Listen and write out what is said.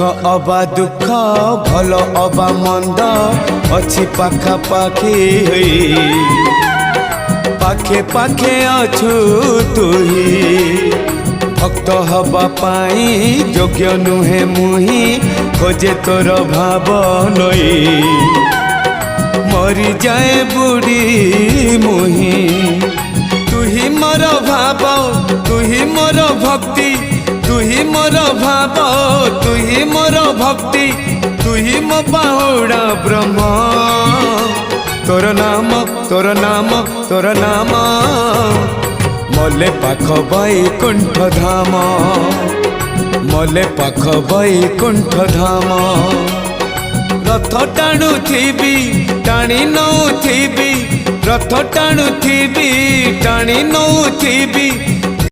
अबा दुख भल अबा मंद अच्छी पाखापाखी पाखे पाखे अछु तुही भक्त हवा पाई योग्य नुहे मुही खोजे तोर भाव नई मरी जाए बुढ़ी मुही तुही मोर भाव तुही मोर भक्ति तुही मोर भाव तुही मोर भक्ति तुही मो बाहुड़ा ब्रह्म तोर नाम तोर नाम तोर नाम मले पाख बैकुंठ धाम मले पाख बैकुंठ धाम रथ टाणु थी टाणी नौ थी रथ टाणु थी टाणी नौ थी